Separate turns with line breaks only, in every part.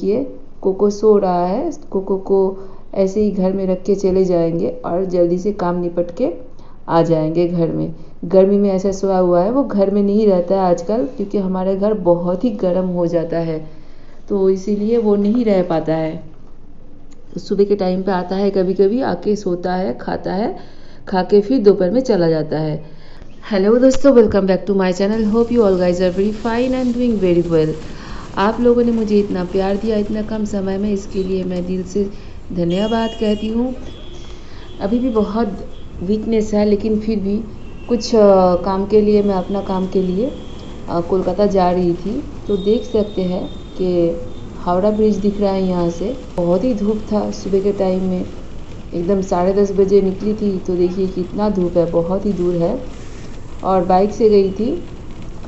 देखिए कोको सो रहा है। कोको को ऐसे ही घर में रख के चले जाएंगे और जल्दी से काम निपट के आ जाएंगे घर में। गर्मी में ऐसा सोया हुआ है, वो घर में नहीं रहता है आजकल, क्योंकि हमारे घर बहुत ही गर्म हो जाता है, तो इसीलिए वो नहीं रह पाता है। सुबह के टाइम पे आता है, कभी कभी आके सोता है, खाता है, खा के फिर दोपहर में चला जाता है। हेलो दोस्तों, welcome back to my channel. Hope you all guys are very fine and doing very well. आप लोगों ने मुझे इतना प्यार दिया इतना कम समय में, इसके लिए मैं दिल से धन्यवाद कहती हूँ। अभी भी बहुत वीकनेस है, लेकिन फिर भी कुछ काम के लिए, मैं अपना काम के लिए कोलकाता जा रही थी, तो देख सकते हैं कि हावड़ा ब्रिज दिख रहा है यहाँ से। बहुत ही धूप था सुबह के टाइम में, एकदम 10:30 बजे निकली थी, तो देखिए कितना धूप है, बहुत ही दूर है। और बाइक से गई थी,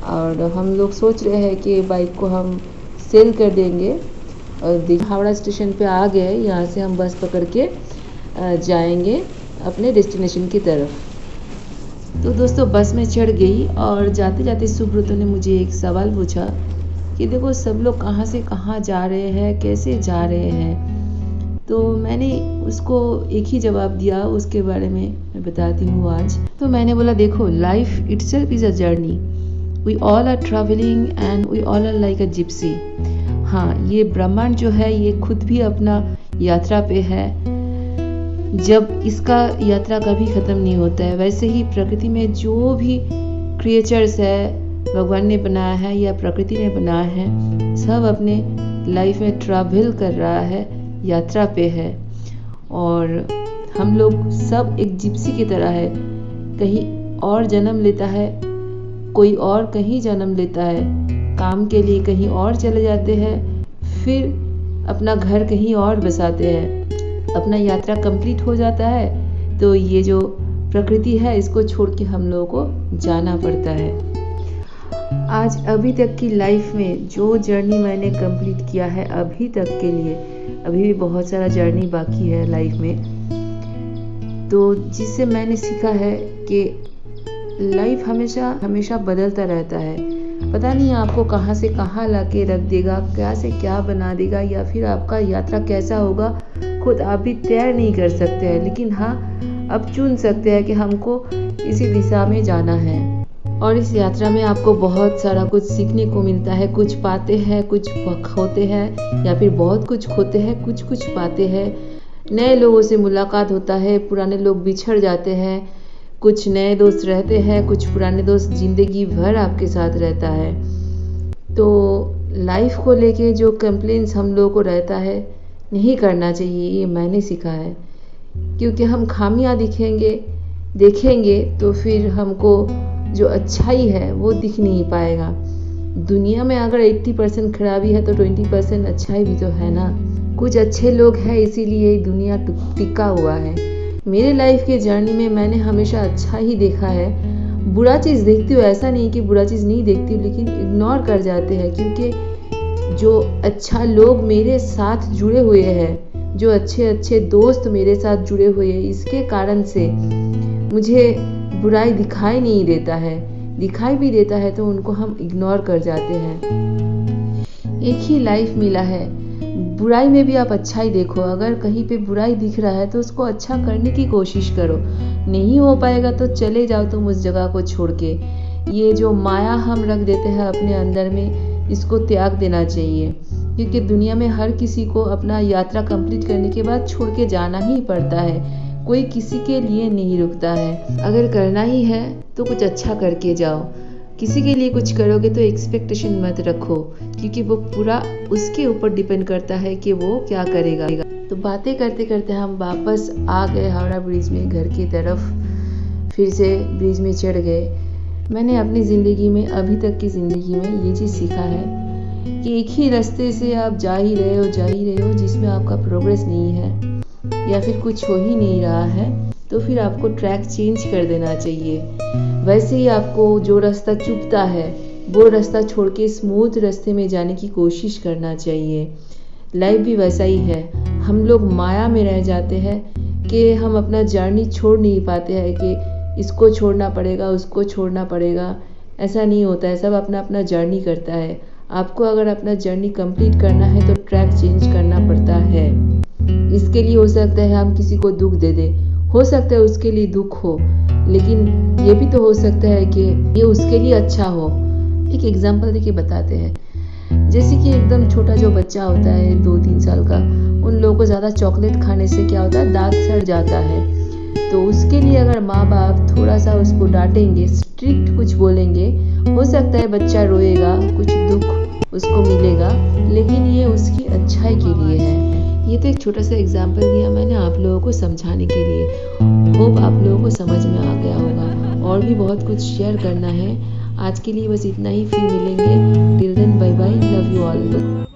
और हम लोग सोच रहे हैं कि बाइक को हम सेल कर देंगे। और हावड़ा स्टेशन पे आ गए, यहाँ से हम बस पकड़ के जाएंगे अपने डेस्टिनेशन की तरफ। तो दोस्तों बस में चढ़ गई, और जाते जाते सुब्रतो ने मुझे एक सवाल पूछा कि देखो सब लोग कहाँ से कहाँ जा रहे हैं, कैसे जा रहे हैं। तो मैंने उसको एक ही जवाब दिया, उसके बारे में मैं बताती हूँ आज। तो मैंने बोला देखो, life itself is a journey, we all are travelling and we all are like a gypsy. हाँ, ये ब्रह्मांड जो है ये खुद भी अपना यात्रा पे है, जब इसका यात्रा कभी ख़त्म नहीं होता है। वैसे ही प्रकृति में जो भी क्रिएचर्स है, भगवान ने बनाया है या प्रकृति ने बनाया है, सब अपने लाइफ में ट्रैवल कर रहा है, यात्रा पे है। और हम लोग सब एक जिप्सी की तरह है, कहीं और जन्म लेता है, कोई और कहीं जन्म लेता है, काम के लिए कहीं और चले जाते हैं, फिर अपना घर कहीं और बसाते हैं। अपना यात्रा कंप्लीट हो जाता है तो ये जो प्रकृति है इसको छोड़ के हम लोगों को जाना पड़ता है। आज अभी तक की लाइफ में जो जर्नी मैंने कंप्लीट किया है अभी तक के लिए, अभी भी बहुत सारा जर्नी बाकी है लाइफ में, तो जिससे मैंने सीखा है कि लाइफ हमेशा हमेशा बदलता रहता है। पता नहीं आपको कहाँ से कहाँ लाके रख देगा, क्या से क्या बना देगा, या फिर आपका यात्रा कैसा होगा खुद आप भी तय नहीं कर सकते हैं। लेकिन हाँ, अब चुन सकते हैं कि हमको इसी दिशा में जाना है। और इस यात्रा में आपको बहुत सारा कुछ सीखने को मिलता है। कुछ पाते हैं, कुछ खोते हैं, या फिर बहुत कुछ खोते हैं, कुछ कुछ पाते हैं। नए लोगों से मुलाकात होता है, पुराने लोग बिछड़ जाते हैं, कुछ नए दोस्त रहते हैं, कुछ पुराने दोस्त ज़िंदगी भर आपके साथ रहता है। तो लाइफ को लेके जो कंप्लेंट्स हम लोगों को रहता है, नहीं करना चाहिए, ये मैंने सीखा है। क्योंकि हम खामियां देखेंगे तो फिर हमको जो अच्छाई है वो दिख नहीं पाएगा। दुनिया में अगर 80% खराबी है तो 20% अच्छाई भी तो है ना। कुछ अच्छे लोग हैं, इसीलिए दुनिया टिका हुआ है। मेरे लाइफ के जर्नी में मैंने हमेशा अच्छा ही देखा है। बुरा चीज़ देखती हूँ, ऐसा नहीं कि बुरा चीज़ नहीं देखती हूँ, लेकिन इग्नोर कर जाते हैं, क्योंकि जो अच्छा लोग मेरे साथ जुड़े हुए हैं, जो अच्छे अच्छे दोस्त मेरे साथ जुड़े हुए हैं, इसके कारण से मुझे बुराई दिखाई नहीं देता है। दिखाई भी देता है तो उनको हम इग्नोर कर जाते हैं। एक ही लाइफ मिला है, बुराई में भी आप अच्छाई देखो। अगर कहीं पे बुराई दिख रहा है तो उसको अच्छा करने की कोशिश करो। नहीं हो पाएगा तो चले जाओ तुम उस जगह को छोड़ के। ये जो माया हम रख देते हैं अपने अंदर में, इसको त्याग देना चाहिए, क्योंकि दुनिया में हर किसी को अपना यात्रा कंप्लीट करने के बाद छोड़ के जाना ही पड़ता है। कोई किसी के लिए नहीं रुकता है। अगर करना ही है तो कुछ अच्छा करके जाओ। किसी के लिए कुछ करोगे तो एक्सपेक्टेशन मत रखो, क्योंकि वो पूरा उसके ऊपर डिपेंड करता है कि वो क्या करेगा। तो बातें करते करते हम वापस आ गए हावड़ा ब्रिज में, घर की तरफ। फिर से ब्रिज में चढ़ गए। मैंने अपनी ज़िंदगी में, अभी तक की ज़िंदगी में ये चीज़ सीखा है कि एक ही रास्ते से आप जा ही रहे हो जिसमें आपका प्रोग्रेस नहीं है या फिर कुछ हो ही नहीं रहा है, तो फिर आपको ट्रैक चेंज कर देना चाहिए। वैसे ही आपको जो रास्ता चुभता है वो रास्ता छोड़ के स्मूथ रास्ते में जाने की कोशिश करना चाहिए। लाइफ भी वैसा ही है। हम लोग माया में रह जाते हैं कि हम अपना जर्नी छोड़ नहीं पाते हैं, कि इसको छोड़ना पड़ेगा, उसको छोड़ना पड़ेगा। ऐसा नहीं होता है, सब अपना अपना जर्नी करता है। आपको अगर अपना जर्नी कंप्लीट करना है तो ट्रैक चेंज उसके लिए हो सकता है हम किसी को दुख दे दें, हो सकता है उसके लिए दुख हो, लेकिन ये भी तो हो सकता है कि ये उसके लिए अच्छा हो। एक एग्जांपल देके बताते हैं, जैसे कि एकदम छोटा जो बच्चा होता है 2-3 साल का, उन लोगों को ज़्यादा चॉकलेट खाने से क्या होता है, दांत सड़ जाता है। तो उसके लिए अगर माँ बाप थोड़ा सा उसको डांटेंगे, स्ट्रिक्ट कुछ बोलेंगे, हो सकता है बच्चा रोएगा, कुछ दुख उसको मिलेगा, लेकिन ये उसकी अच्छाई के लिए है। ये तो एक छोटा सा एग्जाम्पल दिया मैंने आप लोगों को समझाने के लिए। होप आप लोगों को समझ में आ गया होगा। और भी बहुत कुछ शेयर करना है। आज के लिए बस इतना ही, फिर मिलेंगे। Till then bye bye, love you all.